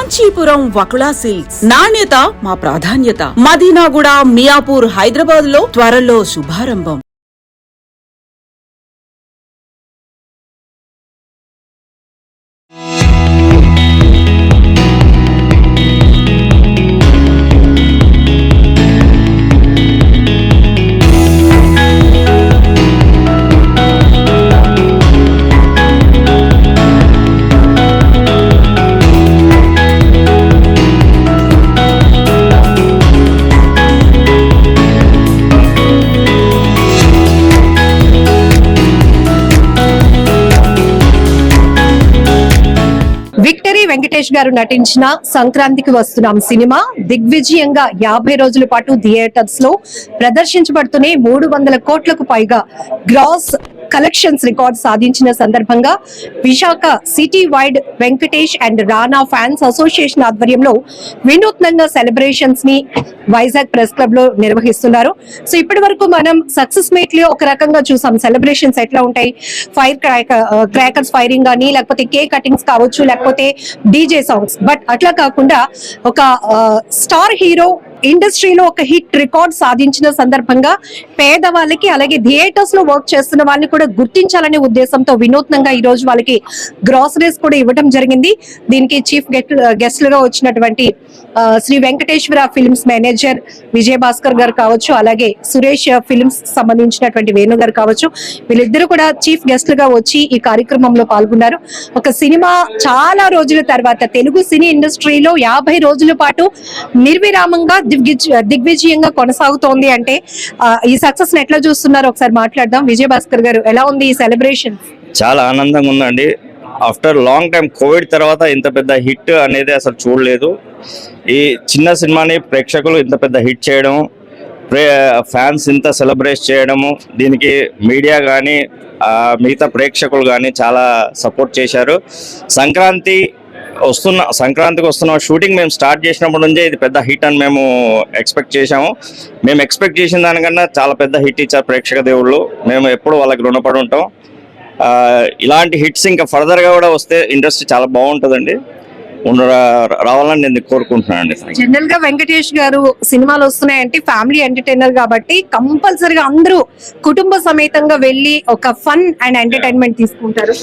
Kanchipuram Vakula silks, నాణ్యత మా ప్రాధాన్యత. మదీనాగూడ, మియాపూర్, హైదరాబాద్ లో త్వరలో శుభారంభం. విక్టరీ వెంకటేష్ గారు నటించిన సంక్రాంతికి వస్తున్నాం సినిమా దిగ్విజయంగా 50 రోజుల పాటు థియేటర్స్ లో ప్రదర్శించబడుతూనే 300 కోట్లకు పైగా గ్రాస్ కలెక్షన్స్ రికార్డ్ సాధించిన సందర్భంగా Visakha city wide Venkatesh and Rana fans association ఆధ్వర్యంలో వినూత్నంగా సెలబ్రేషన్స్ ని వైజాగ్ ప్రెస్ క్లబ్ లో నిర్వహిస్తున్నారు. సో ఇప్పటి వరకు మనం సక్సెస్ మీట్ లో ఒక రకంగా చూసాం. సెలబ్రేషన్స్ ఎట్లా ఉంటాయి, క్రాకర్స్ ఫైరింగ్ కానీ, లేకపోతే కేక్ కటింగ్స్ కావచ్చు, లేకపోతే డీజే సాంగ్స్. బట్ అట్లా కాకుండా ఒక స్టార్ హీరో ఇండస్ట్రీలో ఒక హిట్ రికార్డ్ సాధించిన సందర్భంగా పేదవాళ్ళకి, అలాగే థియేటర్స్ లో వర్క్ చేస్తున్న వాళ్ళని కూడా గుర్తించాలనే ఉద్దేశంతో వినూత్నంగా ఈ రోజు వాళ్ళకి గ్రాసరీస్ కూడా ఇవ్వడం జరిగింది. దీనికి చీఫ్ గెస్ట్లుగా వచ్చినటువంటి శ్రీ వెంకటేశ్వర ఫిల్మ్స్ మేనేజర్ విజయ భాస్కర్ గారు కావచ్చు, అలాగే సురేష్ ఫిల్మ్స్ సంబంధించినటువంటి వేణు గారు కావచ్చు, వీళ్ళిద్దరూ కూడా చీఫ్ గెస్ట్లుగా వచ్చి ఈ కార్యక్రమంలో పాల్గొన్నారు. ఒక సినిమా చాలా రోజుల తర్వాత తెలుగు సినీ ఇండస్ట్రీలో 50 రోజుల పాటు నిర్విరామంగా దిగ్విజయంగా కొనసాగుతోంది అంటే ఈ సక్సెస్ ని ఎట్లా చూస్తున్నారు ఒకసారి మాట్లాడదాం. విజయ భాస్కర్ గారు, ఎలా ఉంది ఈ సెలబ్రేషన్? చాలా ఆనందంగా ఉందండి. ఆఫ్టర్ లాంగ్ టైం కోవిడ్ తర్వాత ఇంత పెద్ద హిట్ అనేది అసలు చూడలేదు. ఈ చిన్న సినిమాని ప్రేక్షకులు ఇంత పెద్ద హిట్ చేయడం, ఫ్యాన్స్ ఇంత సెలబ్రేట్ చేయడము, దీనికి మీడియా కానీ మిగతా ప్రేక్షకులు కానీ చాలా సపోర్ట్ చేశారు. సంక్రాంతికి వస్తున్న షూటింగ్ మేము స్టార్ట్ చేసినప్పటి నుంచే ఇది పెద్ద హిట్ అని మేము ఎక్స్పెక్ట్ చేశాము. మేము ఎక్స్పెక్ట్ చేసిన దానికన్నా చాలా పెద్ద హిట్ ఇచ్చారు ప్రేక్షక దేవుళ్ళు. మేము ఎప్పుడు వాళ్ళకి రుణపడి ఉంటాం. ఇలాంటి హిట్స్ ఇంకా ఫర్దర్గా కూడా వస్తే ఇండస్ట్రీ చాలా బాగుంటుందండి, రావాలని నేను కోరుకుంటున్నానండి. జనరల్ గా వెంకటేష్ గారు సినిమాలు వస్తున్నాయంటే ఫ్యామిలీ ఎంటర్టైనర్ కాబట్టి కంపల్సరీగా అందరూ కుటుంబ సమేతంగా వెళ్ళి ఒక ఫన్ అండ్ ఎంటర్టైన్మెంట్ తీసుకుంటారు.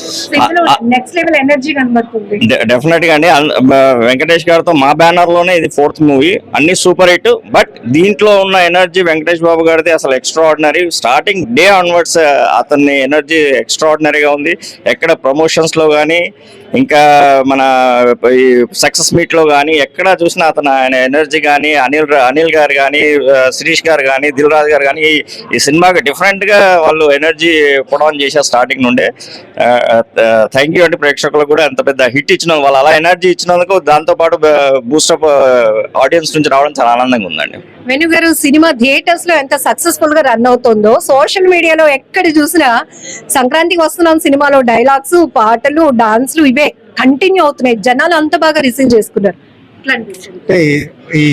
నెక్స్ట్ లెవెల్ ఎనర్జీ కనబడుతుంది. డెఫినెట్ గా అండి. వెంకటేష్ గారితో మా బ్యానర్ లోనే ఇది 4th మూవీ, అన్ని సూపర్ హిట్. బట్ దీంట్లో ఉన్న ఎనర్జీ వెంకటేష్ బాబు గారిది అసలు extra ordinary. Starting day onwards అతని ఎనర్జీ ఎక్స్ట్రా ఆర్డినరీగా ఉంది. ఎక్కడ ప్రమోషన్స్ లో కానీ, ఇంకా మన ఈ సక్సెస్ మీట్ లో కానీ ఎక్కడ చూసినా ఆయన ఎనర్జీ కానీ, అనిల్ గారు కానీ, శిరీష్ గారు కానీ, దిల్ రాజు గారు కానీ ఈ సినిమాకి డిఫరెంట్ గా వాళ్ళు ఎనర్జీ పొడవన్ చేశారు స్టార్టింగ్ నుండే. థ్యాంక్ యూ అండి ప్రేక్షకులకు కూడా. ఎంత పెద్ద హిట్ ఇచ్చిన వాళ్ళు అలా ఎనర్జీ ఇచ్చినందుకు, దాంతో పాటు బూస్టప్ ఆడియన్స్ నుంచి రావడం చాలా ఆనందంగా ఉందండి. వేణు గారు, సినిమా థియేటర్స్ లో ఎంత సక్సెస్ఫుల్ గా రన్ అవుతుందో సోషల్ మీడియాలో ఎక్కడ చూసినా సంక్రాంతికి వస్తున్నాం సినిమాలో డైలాగ్స్, పాటలు, డాన్స్లు ఇవే కంటిన్యూ అవుతున్నాయి. జనాలు అంత బాగా రిసీవ్ చేసుకున్నారు. ఈ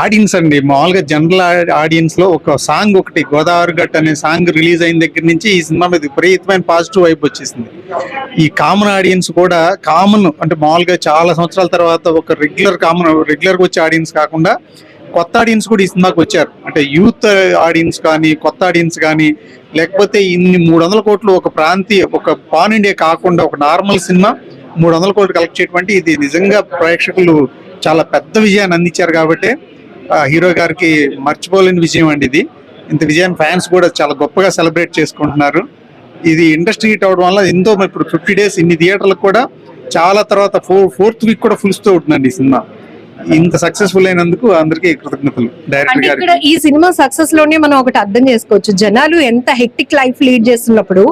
ఆడియన్స్ అండి, మామూలుగా జనరల్ ఆడియన్స్ లో ఒక సాంగ్, ఒకటి గోదావరి గట్ అనే సాంగ్ రిలీజ్ అయిన దగ్గర నుంచి ఈ సినిమా మీద విపరీతమైన పాజిటివ్ వైబ్ వచ్చేసింది. ఈ కామన్ ఆడియన్స్ కూడా అంటే మామూలుగా చాలా సంవత్సరాల తర్వాత ఒక రెగ్యులర్ వచ్చే ఆడియన్స్ కాకుండా కొత్త ఆడియన్స్ కూడా ఈ సినిమాకి వచ్చారు. అంటే యూత్ ఆడియన్స్ కానీ, కొత్త ఆడియన్స్ కానీ, లేకపోతే ఇన్ని 300 కోట్లు ఒక పాన్ ఇండియా కాకుండా ఒక నార్మల్ సినిమా 300 కోట్లు కలెక్ట్ చేయటువంటి ఇది నిజంగా ప్రేక్షకులు చాలా పెద్ద విజయాన్ని అందించారు. కాబట్టి హీరో గారికి మర్చిపోలేని విజయం అండి ఇది. ఇంత విజయాన్ని ఫ్యాన్స్ కూడా చాలా గొప్పగా సెలబ్రేట్ చేసుకుంటున్నారు. ఇది ఇండస్ట్రీ హిట్ అవడం వల్ల ఎంతో ఇప్పుడు 50 days ఇన్ని థియేటర్లకు కూడా చాలా తర్వాత 4th వీక్ కూడా ఫుల్ తో ఉంటుందండి ఈ సినిమా. ఇంత సక్సెస్ఫుల్ అయినందుకు అందరికీ కృతజ్ఞతలు. డైరెక్టర్ గారికి. ఈ సినిమా సక్సెస్ లోనే మనం ఒకటి అర్థం చేసుకోవచ్చు, జనాలు ఎంత హెక్టిక్ లైఫ్ లీడ్ చేస్తున్నప్పుడు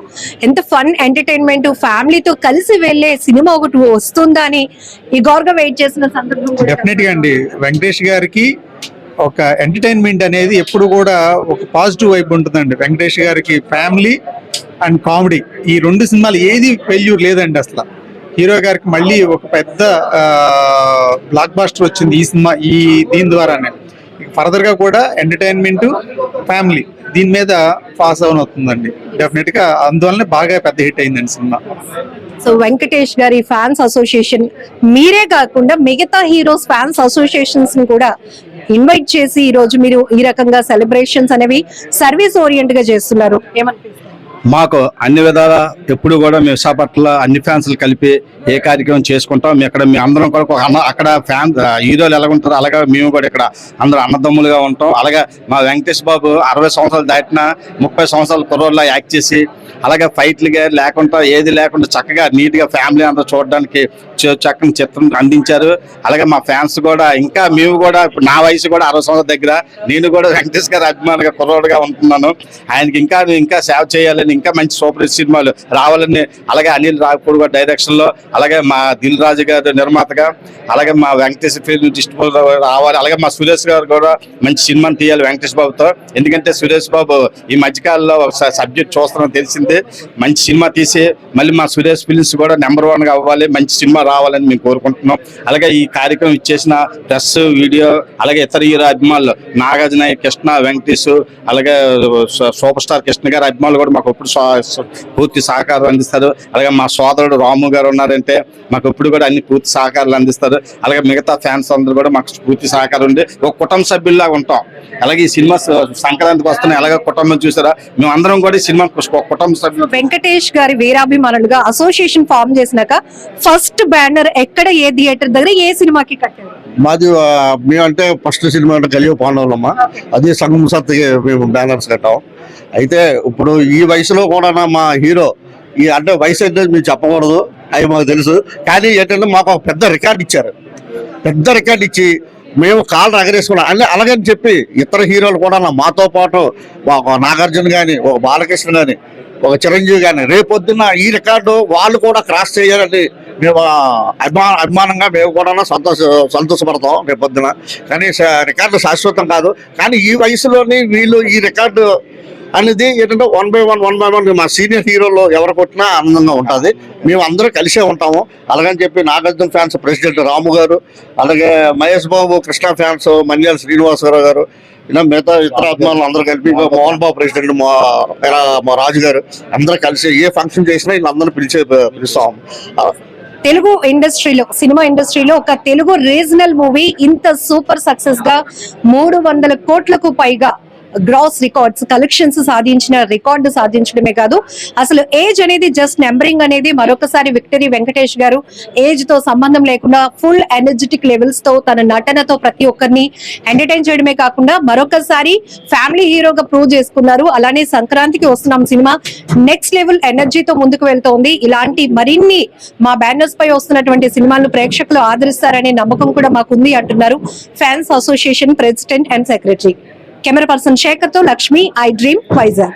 ఎంత ఫన్ ఎంటర్టైన్మెంట్ ఫ్యామిలీతో కలిసి వెళ్లే సినిమా ఒకటి వస్తుందా అని ఈ గౌరవ వెయిట్ చేసిన సందర్భం. డెఫినెట్ గా అండి, వెంకటేష్ గారికి ఒక ఎంటర్టైన్మెంట్ అనేది ఎప్పుడు కూడా ఒక పాజిటివ్ వైబ్ ఉంటుందండి. వెంకటేష్ గారికి ఫ్యామిలీ అండ్ కామెడీ ఈ 2 సినిమాలు ఏది ఫెయిల్యూర్ లేదండి అసలు. హీరో గారికి మళ్ళీ ఒక పెద్ద బ్లాక్ బాస్టర్ వచ్చింది ఈ సినిమా దీని ద్వారానే. ఫర్దర్ గా కూడా ఎంటర్టైన్మెంట్, ఫ్యామిలీ దీని మీద పాస్ అవును అవుతుందండి డెఫినెట్ గా. అందువల్లనే బాగా పెద్ద హిట్ అయిందండి సినిమా. సో వెంకటేష్ గారి ఫ్యాన్స్ అసోసియేషన్ మీరే కాకుండా మిగతా హీరోస్ ఫ్యాన్స్ అసోసియేషన్స్ ని కూడా ఇన్వైట్ చేసి ఈ రోజు మీరు ఈ రకంగా సెలబ్రేషన్స్ అనేవి సర్వీస్ ఓరియంట్ గా చేస్తున్నారు, ఏమనిపిస్తుంది? మాకు అన్ని విధాల ఎప్పుడు కూడా మేము విశాఖపట్నంలో అన్ని ఫ్యాన్స్లు కలిపి ఏ కార్యక్రమం చేసుకుంటాం. మీ అందరం కూడా అక్కడ ఫ్యాన్ హీరోలు ఎలా ఉంటారో అలాగే మేము కూడా ఇక్కడ అందరూ అన్నదమ్ములుగా ఉంటాం. అలాగే మా వెంకటేష్ బాబు 60 సంవత్సరాలు దాటిన 30 సంవత్సరాల కుర్రోళ్ళ యాక్ట్ చేసి అలాగే ఫైట్లుగా లేకుండా ఏది లేకుండా చక్కగా నీట్ గా ఫ్యామిలీ అందరూ చూడడానికి చక్కని చిత్రం అందించారు. అలాగే మా ఫ్యాన్స్ కూడా ఇంకా మేము కూడా నా వయసు కూడా 60 సంవత్సరాల దగ్గర నేను కూడా వెంకటేష్ గారి అభిమానిగా కుర్రోడుగా ఉంటున్నాను. ఆయనకి ఇంకా సేవ చేయాలని, ఇంకా మంచి సూపర్ హిట్ సినిమాలు రావాలని, అలాగే అనిల్ రావిపూడి గారి డైరెక్షన్ లో, అలాగే మా దిల్ రాజు గారు నిర్మాతగా, అలాగే మా వెంకటేష్ ఫిల్మ్ డిస్ట్రిబ్యూటర్ రావాలి. అలాగే మా సురేష్ గారు కూడా మంచి సినిమాని తీయాలి వెంకటేష్ బాబుతో. ఎందుకంటే సురేష్ బాబు ఈ మధ్యకాలంలో ఒక సబ్జెక్ట్ చూస్తానని తెలిసింది. మంచి సినిమా తీసి మళ్ళీ మా సురేష్ ఫిల్మ్స్ కూడా నెంబర్ 1 గా అవ్వాలి, మంచి సినిమా రావాలని మేము కోరుకుంటున్నాం. అలాగే ఈ కార్యక్రమం ఇచ్చేసిన ప్రెస్, వీడియో, అలాగే ఇతర హీరో అభిమానులు నాగార్జున, కృష్ణ, వెంకటేష్, అలాగే సూపర్ స్టార్ కృష్ణ గారి అభిమానులు కూడా మాకు ఎప్పుడు పూర్తి సహకారం అందిస్తారు. అలాగే మా సోదరుడు రాము గారు ఉన్నారంటే మాకు ఎప్పుడు కూడా అన్ని పూర్తి సహకారాలు అందిస్తారు. అలాగే మిగతా ఫ్యాన్స్ అందరూ కూడా మాకు పూర్తి సహకారం ఉండి ఒక కుటుంబ సభ్యుల్లాగా ఉంటాం. అలాగే ఈ సినిమా సంక్రాంతికి వస్తున్నాయి, అలాగే కుటుంబం చూసారా, మేము అందరం కూడా ఈ సినిమా కుటుంబ సభ్యులు. వెంకటేష్ గారి వీరాభిమానులుగా అసోసియేషన్ ఫామ్ చేసినాక ఫస్ట్ బ్యానర్ ఎక్కడ, ఏ థియేటర్ దగ్గర, ఏ సినిమాకి కట్టారు? మాది మేమంటే ఫస్ట్ సినిమా అంటే కలియుగ పాండవులమ్మ, అది సంగం సత్తుకి మేము బ్యానర్స్ కట్టాం. అయితే ఇప్పుడు ఈ వయసులో కూడా మా హీరో ఈ అంటే వయసు అయితే మేము చెప్పకూడదు, అవి మాకు తెలుసు. కానీ ఏంటంటే మాకు ఒక పెద్ద రికార్డు ఇచ్చారు. పెద్ద రికార్డు ఇచ్చి మేము కాళ్ళు ఎగరేసుకున్నాం అంటే అలాగని చెప్పి ఇతర హీరోలు కూడా మాతో పాటు ఒక నాగార్జున కానీ, ఒక బాలకృష్ణ కానీ, ఒక చిరంజీవి కానీ రేపొద్దున్న ఈ రికార్డు వాళ్ళు కూడా క్రాస్ చేయాలని మేము అభిమానంగా మేము కూడా సంతోషపడతాం రేపొద్దున. కానీ రికార్డు శాశ్వతం కాదు. కానీ ఈ వయసులోని వీళ్ళు ఈ రికార్డు అనేది ఏంటంటే 1 by 1 మా సీనియర్ హీరోలు ఎవరు కొట్టినా ఆనందంగా ఉంటుంది. మేము అందరూ కలిసే ఉంటాము. అలాగని చెప్పి నాగార్జున ఫ్యాన్స్ ప్రెసిడెంట్ రాము గారు, అలాగే మహేష్ బాబు కృష్ణ ఫ్యాన్స్ మన్యాల శ్రీనివాసరావు గారు, ఇలా మిగతా ఇతర అభిమానులు అందరూ కలిపి మోహన్ బాబు ప్రెసిడెంట్ మా రాజు గారు అందరూ కలిసి ఏ ఫంక్షన్ చేసినా వీళ్ళందరూ పిలుస్తాం. తెలుగు ఇండస్ట్రీలో, సినిమా ఇండస్ట్రీలో ఒక తెలుగు రీజనల్ మూవీ ఇంత సూపర్ సక్సెస్ గా 300 కోట్లకు పైగా గ్రాస్ రికార్డ్స్ కలెక్షన్స్ రికార్డు సాధించడమే కాదు, అసలు ఏజ్ అనేది జస్ట్ నెంబరింగ్ అనేది మరొకసారి విక్టరీ వెంకటేష్ గారు ఏజ్ తో సంబంధం లేకుండా ఫుల్ ఎనర్జెటిక్ లెవెల్స్ తో తన నటనతో ప్రతి ఒక్కరిని ఎంటర్టైన్ చేయడమే కాకుండా మరొకసారి ఫ్యామిలీ హీరోగా ప్రూవ్ చేసుకున్నారు. అలానే సంక్రాంతికి వస్తున్నాం సినిమా నెక్స్ట్ లెవెల్ ఎనర్జీతో ముందుకు వెళ్తోంది. ఇలాంటి మరిన్ని మా బ్యానర్స్ పై వస్తున్నటువంటి సినిమాలను ప్రేక్షకులు ఆదరిస్తారనే నమ్మకం కూడా మాకుంది అంటున్నారు fans association president and secretary. Camera person Shekar తో లక్ష్మి, ఐ డ్రీమ్, వైజాగ్.